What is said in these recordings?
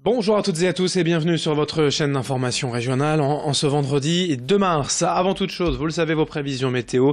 Bonjour à toutes et à tous et bienvenue sur votre chaîne d'information régionale en ce vendredi 2 mars. Avant toute chose, vous le savez, vos prévisions météo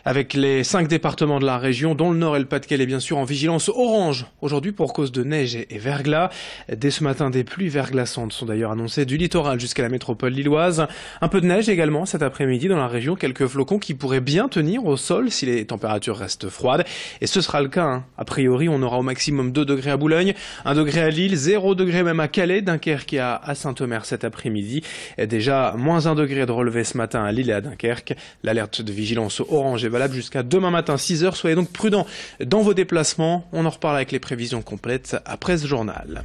avec les 5 départements de la région, dont le Nord et le Pas-de-Calais bien sûr en vigilance orange. Aujourd'hui pour cause de neige et verglas. Dès ce matin, des pluies verglaçantes sont d'ailleurs annoncées du littoral jusqu'à la métropole lilloise. Un peu de neige également cet après-midi dans la région, quelques flocons qui pourraient bien tenir au sol si les températures restent froides. Et ce sera le cas. A priori, on aura au maximum 2 degrés à Boulogne, 1 degré à Lille, 0 degré même à Calais, Dunkerque et à Saint-Omer cet après-midi. Déjà moins 1 degré de relevé ce matin à Lille et à Dunkerque. L'alerte de vigilance orange est valable jusqu'à demain matin 6 h. Soyez donc prudents dans vos déplacements. On en reparle avec les prévisions complètes après ce journal.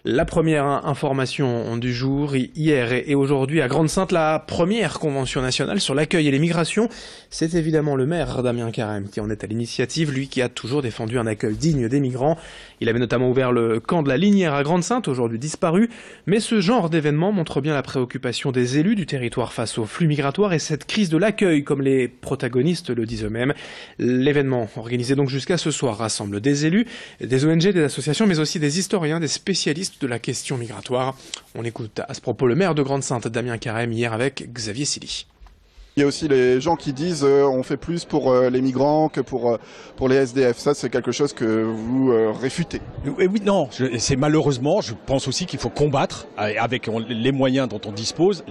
La première information du jour, hier et aujourd'hui à Grande-Synthe, la première convention nationale sur l'accueil et les migrations. C'est évidemment le maire Damien Carême qui en est à l'initiative, lui qui a toujours défendu un accueil digne des migrants. Il avait notamment ouvert le camp de la Linière à Grande-Synthe, aujourd'hui disparu. Mais ce genre d'événement montre bien la préoccupation des élus du territoire face aux flux migratoires et cette crise de l'accueil, comme les protagonistes le disent eux-mêmes. L'événement, organisé donc jusqu'à ce soir, rassemble des élus, des ONG, des associations, mais aussi des historiens, des spécialistes de la question migratoire. On écoute à ce propos le maire de Grande-Synthe, Damien Carême, hier avec Xavier Silly. Il y a aussi les gens qui disent on fait plus pour les migrants que pour les SDF. Ça, c'est quelque chose que vous réfutez. Oui, non, c'est malheureusement, je pense aussi qu'il faut combattre avec les moyens dont on dispose,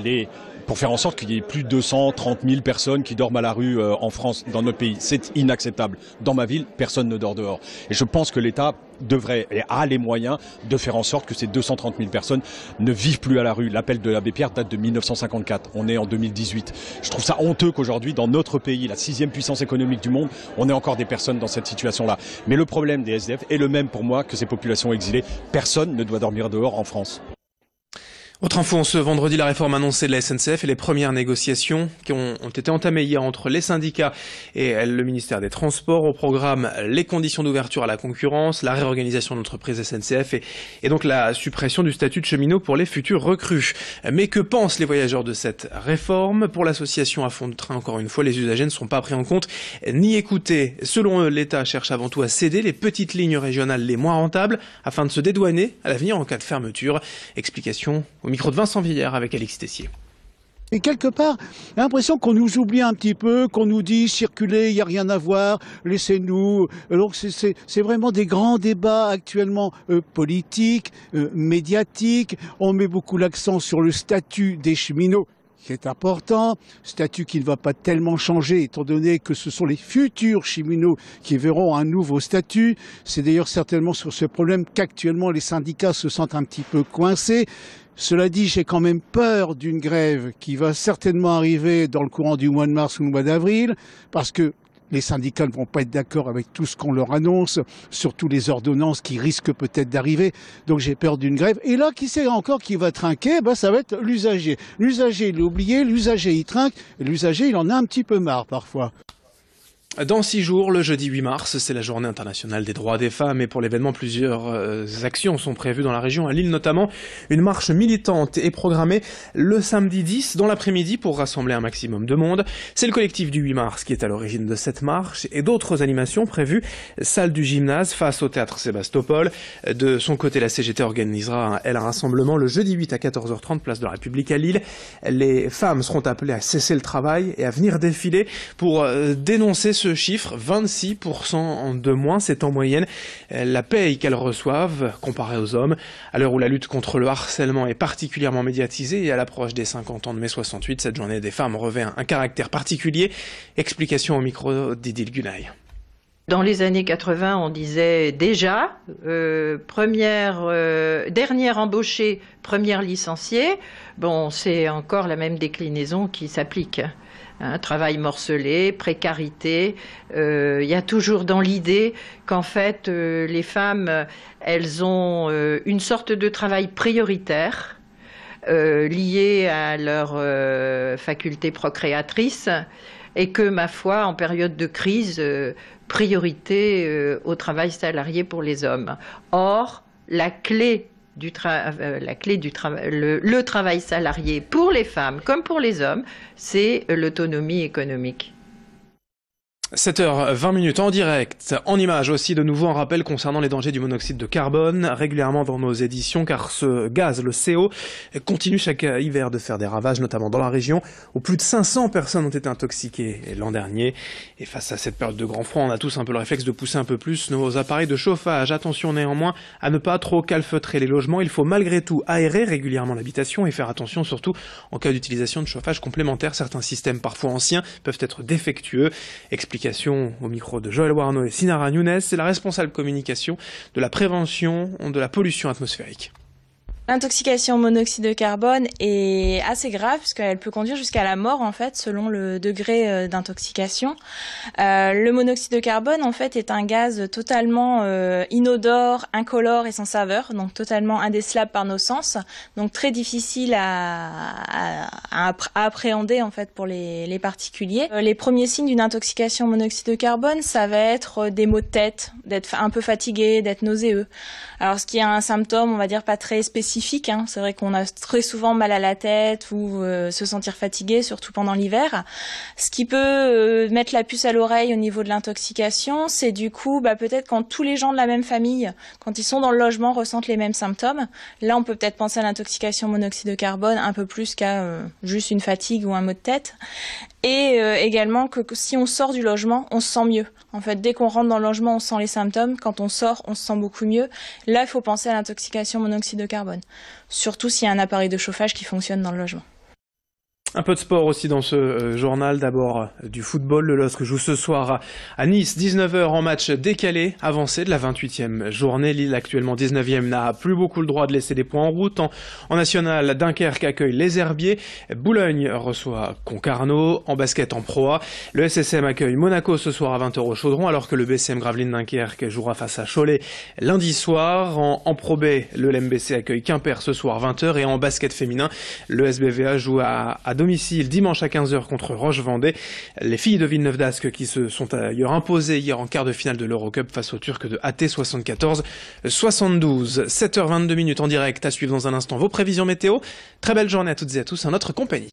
pour faire en sorte qu'il y ait plus de 230 000 personnes qui dorment à la rue en France, dans notre pays. C'est inacceptable. Dans ma ville, personne ne dort dehors. Et je pense que l'État devrait et a les moyens de faire en sorte que ces 230 000 personnes ne vivent plus à la rue. L'appel de l'abbé Pierre date de 1954. On est en 2018. Je trouve ça honteux qu'aujourd'hui, dans notre pays, la 6e puissance économique du monde, on ait encore des personnes dans cette situation-là. Mais le problème des SDF est le même pour moi que ces populations exilées. Personne ne doit dormir dehors en France. Autre info, ce vendredi, la réforme annoncée de la SNCF et les premières négociations qui ont été entamées hier entre les syndicats et le ministère des Transports. Au programme, les conditions d'ouverture à la concurrence, la réorganisation de l'entreprise SNCF et donc la suppression du statut de cheminot pour les futurs recrues. Mais que pensent les voyageurs de cette réforme? Pour l'association À Fond de Train, encore une fois, les usagers ne sont pas pris en compte ni écoutés. Selon eux, l'État cherche avant tout à céder les petites lignes régionales les moins rentables afin de se dédouaner à l'avenir en cas de fermeture. Explication au micro de Vincent Villers avec Alix Tessier. Et quelque part, j'ai l'impression qu'on nous oublie un petit peu, qu'on nous dit circulez, il n'y a rien à voir, laissez-nous. Donc c'est vraiment des grands débats actuellement politiques, médiatiques. On met beaucoup l'accent sur le statut des cheminots, qui est important, statut qui ne va pas tellement changer étant donné que ce sont les futurs cheminots qui verront un nouveau statut. C'est d'ailleurs certainement sur ce problème qu'actuellement les syndicats se sentent un petit peu coincés. Cela dit, j'ai quand même peur d'une grève qui va certainement arriver dans le courant du mois de mars ou le mois d'avril, parce que les syndicats ne vont pas être d'accord avec tout ce qu'on leur annonce, surtout les ordonnances qui risquent peut-être d'arriver. Donc j'ai peur d'une grève. Et là, qui sait encore qui va trinquer? Ça va être l'usager. L'usager, il est oublié, l'usager, il trinque, et l'usager, il en a un petit peu marre parfois. Dans 6 jours, le jeudi 8 mars, c'est la journée internationale des droits des femmes et pour l'événement, plusieurs actions sont prévues dans la région, à Lille notamment. Une marche militante est programmée le samedi 10 dans l'après-midi pour rassembler un maximum de monde. C'est le collectif du 8 mars qui est à l'origine de cette marche et d'autres animations prévues. Salle du gymnase face au théâtre Sébastopol. De son côté, la CGT organisera un rassemblement le jeudi 8 à 14 h 30, place de la République à Lille. Les femmes seront appelées à cesser le travail et à venir défiler pour dénoncer ce chiffre, 26% de moins, c'est en moyenne la paye qu'elles reçoivent comparée aux hommes. À l'heure où la lutte contre le harcèlement est particulièrement médiatisée et à l'approche des 50 ans de mai 68, cette journée des femmes revêt un caractère particulier. Explication au micro d'Idil Gunay. Dans les années 80, on disait déjà dernière embauchée, première licenciée. Bon, c'est encore la même déclinaison qui s'applique. Travail morcelé, précarité. Il y a toujours dans l'idée qu'en fait, les femmes, elles ont une sorte de travail prioritaire lié à leur faculté procréatrice et que, ma foi, en période de crise, priorité au travail salarié pour les hommes. Or, le travail salarié pour les femmes comme pour les hommes, c'est l'autonomie économique. 7h20 en direct, en image aussi, de nouveau un rappel concernant les dangers du monoxyde de carbone, régulièrement dans nos éditions, car ce gaz, le CO, continue chaque hiver de faire des ravages, notamment dans la région, où plus de 500 personnes ont été intoxiquées l'an dernier. Et face à cette période de grand froid, on a tous un peu le réflexe de pousser un peu plus nos appareils de chauffage. Attention néanmoins à ne pas trop calfeutrer les logements. Il faut malgré tout aérer régulièrement l'habitation et faire attention surtout en cas d'utilisation de chauffage complémentaire. Certains systèmes parfois anciens peuvent être défectueux. Explication au micro de Joël Warno et Sinara Younes, c'est la responsable communication de la prévention de la pollution atmosphérique. L'intoxication au monoxyde de carbone est assez grave puisqu'elle peut conduire jusqu'à la mort en fait selon le degré d'intoxication. Le monoxyde de carbone en fait est un gaz totalement inodore, incolore et sans saveur, donc totalement indécelable par nos sens, donc très difficile à appréhender en fait pour les particuliers. Les premiers signes d'une intoxication au monoxyde de carbone, ça va être des maux de tête, d'être un peu fatigué, d'être nauséeux. Alors ce qui est un symptôme, on va dire pas très spécifique. C'est vrai qu'on a très souvent mal à la tête ou se sentir fatigué, surtout pendant l'hiver. Ce qui peut mettre la puce à l'oreille au niveau de l'intoxication, c'est du coup peut-être quand tous les gens de la même famille, quand ils sont dans le logement, ressentent les mêmes symptômes. Là, on peut peut-être penser à l'intoxication au monoxyde de carbone un peu plus qu'à juste une fatigue ou un maux de tête. Et également que si on sort du logement, on se sent mieux. En fait, dès qu'on rentre dans le logement, on sent les symptômes. Quand on sort, on se sent beaucoup mieux. Là, il faut penser à l'intoxication au monoxyde de carbone. Surtout s'il y a un appareil de chauffage qui fonctionne dans le logement. Un peu de sport aussi dans ce journal. D'abord du football. Le LOSC joue ce soir à Nice, 19h en match décalé, avancé de la 28e journée. Lille, actuellement 19e, n'a plus beaucoup le droit de laisser des points en route. En national, Dunkerque accueille les Herbiers. Boulogne reçoit Concarneau. En basket en Pro A, le SSM accueille Monaco ce soir à 20h au Chaudron, alors que le BCM Gravelines Dunkerque jouera face à Cholet lundi soir. En Pro B, le LMBC accueille Quimper ce soir 20h. Et en basket féminin, le SBVA joue à domicile dimanche à 15h contre Roche-Vendée. Les filles de Villeneuve-d'Ascq qui se sont d'ailleurs imposées hier en quart de finale de l'Eurocup face aux Turcs de AT 74-72. 7h22 en direct, à suivre dans un instant vos prévisions météo. Très belle journée à toutes et à tous en notre compagnie.